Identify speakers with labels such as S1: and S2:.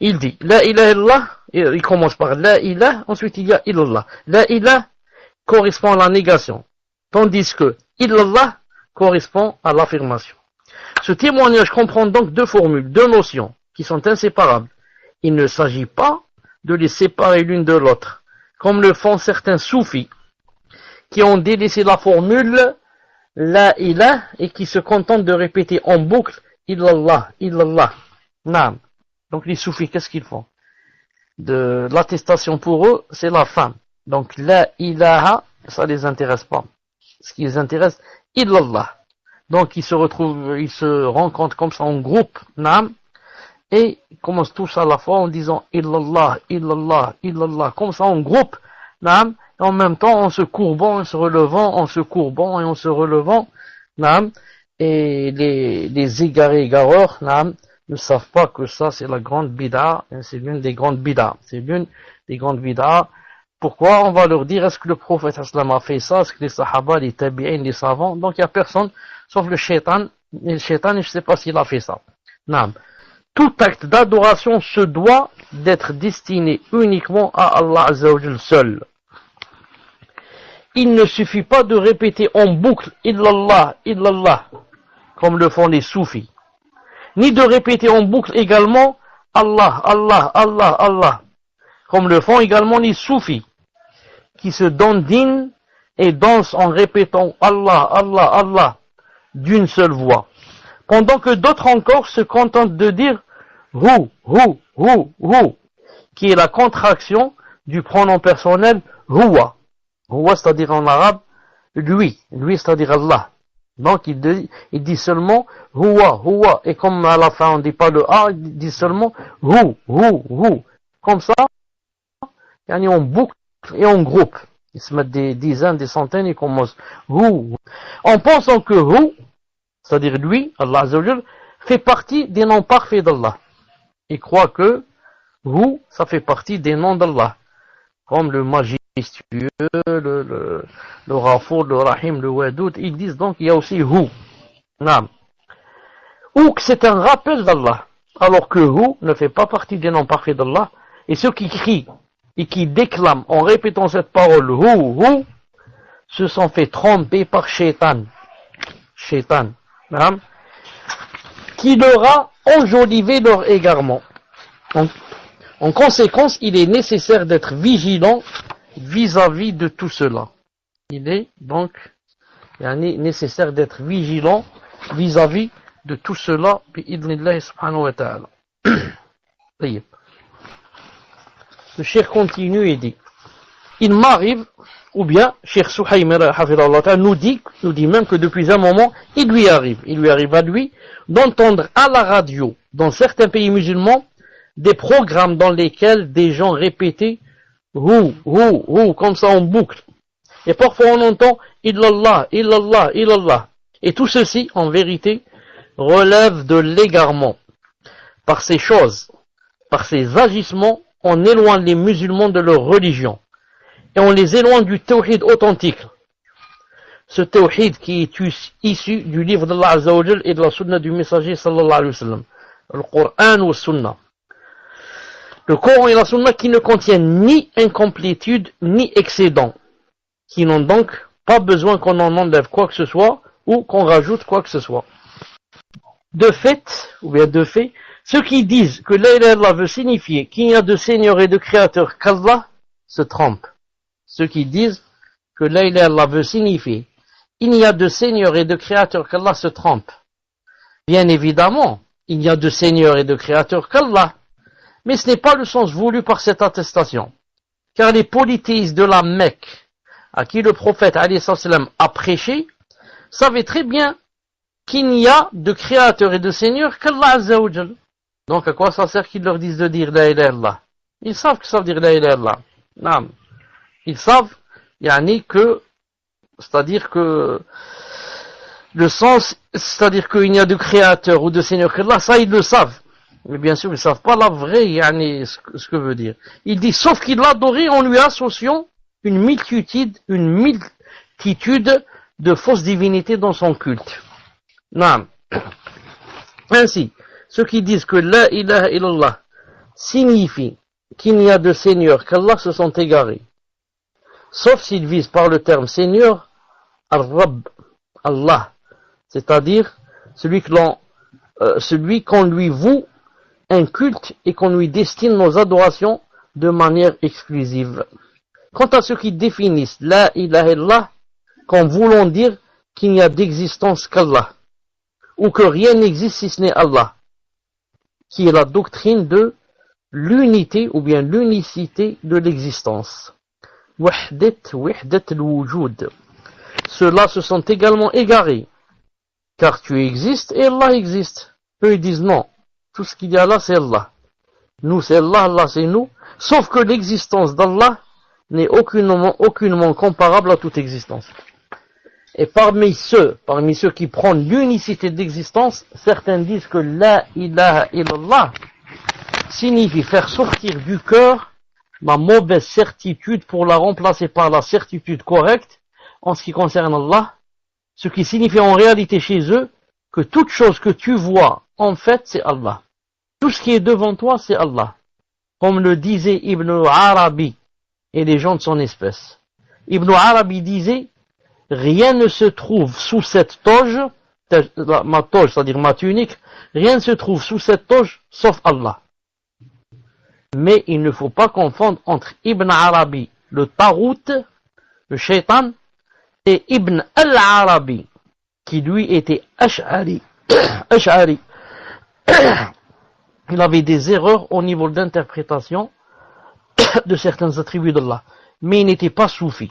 S1: Il dit La ilaha illallah, il commence par La ilaha, ensuite il y a illallah. La ilaha correspond à la négation, tandis que illallah correspond à l'affirmation. Ce témoignage comprend donc deux formules, deux notions qui sont inséparables. Il ne s'agit pas de les séparer l'une de l'autre, comme le font certains soufis, qui ont délaissé la formule La ilaha et qui se contentent de répéter en boucle illallah, illallah. Naam. Donc les soufis, qu'est-ce qu'ils font? De l'attestation pour eux, c'est la fin. Donc la ilaha, ça les intéresse pas. Ce qui les intéresse, illallah. Donc ils se rencontrent comme ça en groupe, naam, et ils commencent tous à la fois en disant illallah, illallah, illallah, comme ça en groupe, naam, et en même temps en se courbant, en se relevant, en se courbant et en se relevant, naam, et les égarés égareurs, naam, ne savent pas que ça c'est la grande bid'a, c'est l'une des grandes bid'a, c'est l'une des grandes bid'a. Pourquoi? On va leur dire, est-ce que le prophète sallam a fait ça? Est-ce que les sahaba, les tabi'in, les savants? Donc il n'y a personne, sauf le shaitan. Et le shaitan, je ne sais pas s'il a fait ça. Naam. Tout acte d'adoration se doit d'être destiné uniquement à Allah Azza wa Jal seul. Il ne suffit pas de répéter en boucle illallah, illallah, comme le font les soufis, ni de répéter en boucle également Allah, Allah, Allah, Allah, comme le font également les soufis, qui se dandinent et dansent en répétant Allah, Allah, Allah, d'une seule voix. Pendant que d'autres encore se contentent de dire Hu, Hu, Hu, Hu, qui est la contraction du pronom personnel Huwa. Huwa, c'est-à-dire en arabe, lui, c'est-à-dire Allah. Donc il dit seulement Huwa, Huwa, et comme à la fin on ne dit pas le A, il dit seulement Hu, Hu, Hu. Comme ça, en boucle et en groupe. Ils se mettent des dizaines, des centaines et commencent Hu. En pensant que Hu, c'est-à-dire lui, Allah Azza wa Jal, fait partie des noms parfaits d'Allah. Ils croient que Hu, ça fait partie des noms d'Allah. Comme le majestueux, le Ghafour, le Rahim, le Wadoud. Ils disent donc qu'il y a aussi Hu. Naam. Ou que c'est un rappel d'Allah. Alors que Hu ne fait pas partie des noms parfaits d'Allah. Et ceux qui crient et qui déclament en répétant cette parole Hu, Hu, se sont fait tromper par Shaitan. Shaitan. Naam. Qui leur a enjolivé leur égarement. En conséquence, il est nécessaire d'être vigilant vis-à-vis de tout cela. Il est donc nécessaire d'être vigilant vis-à-vis de tout cela, bi'idnillahi subhanahu wa ta'ala. Le cheikh continue et dit, il m'arrive, ou bien, cheikh Suhaym nous dit même que depuis un moment, il lui arrive à lui, d'entendre à la radio, dans certains pays musulmans, des programmes dans lesquels des gens répétaient Hu, Hu, Hu, comme ça en boucle. Et parfois on entend Illallah, Illallah, Illallah. Et tout ceci, en vérité, relève de l'égarement. Par ces choses, par ces agissements, on éloigne les musulmans de leur religion. Et on les éloigne du tawhid authentique. Ce tawhid qui est issu du livre d'Allah Azza wa Jal et de la sunna du messager sallallahu alayhi wa sallam. Le Coran ou sunna. Le Coran et la sunna qui ne contiennent ni incomplétude ni excédent. Qui n'ont donc pas besoin qu'on en enlève quoi que ce soit ou qu'on rajoute quoi que ce soit. De fait, ceux qui disent que la ilaha illallah veut signifier qu'il n'y a de Seigneur et de Créateur qu'Allah se trompent. Ceux qui disent que la ilaha illallah veut signifier il n'y a de Seigneur et de Créateur qu'Allah se trompent. Bien évidemment, il n'y a de Seigneur et de Créateur qu'Allah. Mais ce n'est pas le sens voulu par cette attestation. Car les polythéistes de la Mecque, à qui le prophète alayhi salam a prêché, savaient très bien qu'il n'y a de Créateur et de Seigneur qu'Allah Azza wa Jal. Donc à quoi ça sert qu'ils leur disent de dire la ilaha illallah? Ils savent que ça veut dire la ilaha illallah. Non. Ils savent, que, c'est-à-dire que le sens, c'est-à-dire qu'il n'y a de Créateur ou de Seigneur qu'Allah, ça ils le savent. Mais bien sûr, ils ne savent pas la vraie, ce que veut dire. Il dit, sauf qu'il l'adorait en lui associant une multitude de fausses divinités dans son culte. Non. Ainsi, ceux qui disent que la ilaha illallah signifie qu'il n'y a de Seigneur qu'Allah se sont égarés. Sauf s'ils visent par le terme Seigneur, Ar-Rabb, Allah, c'est-à-dire celui qu'on lui voue un culte et qu'on lui destine nos adorations de manière exclusive. Quant à ceux qui définissent la ilaha illallah comme voulant dire qu'il n'y a d'existence qu'Allah, ou que rien n'existe si ce n'est Allah, qui est la doctrine de l'unité ou bien l'unicité de l'existence. Wahdat al-wujud. Ceux-là se sont également égarés, car tu existes et Allah existe. Eux ils disent non, tout ce qu'il y a là c'est Allah. Nous c'est Allah, Allah c'est nous, sauf que l'existence d'Allah n'est aucunement comparable à toute existence. Et parmi ceux qui prennent l'unicité d'existence, certains disent que la ilaha illallah signifie faire sortir du cœur ma mauvaise certitude pour la remplacer par la certitude correcte en ce qui concerne Allah, ce qui signifie en réalité chez eux que toute chose que tu vois, en fait, c'est Allah. Tout ce qui est devant toi, c'est Allah. Comme le disait Ibn Arabi et les gens de son espèce. Ibn Arabi disait, rien ne se trouve sous cette toge, ma toge, c'est-à-dire ma tunique, rien ne se trouve sous cette toge sauf Allah. Mais il ne faut pas confondre entre Ibn Arabi, le Tarout, le Shaitan, et Ibn al-Arabi, qui lui était Ash'ari. Ash'ari. Il avait des erreurs au niveau d'interprétation de certains attributs d'Allah, mais il n'était pas soufi.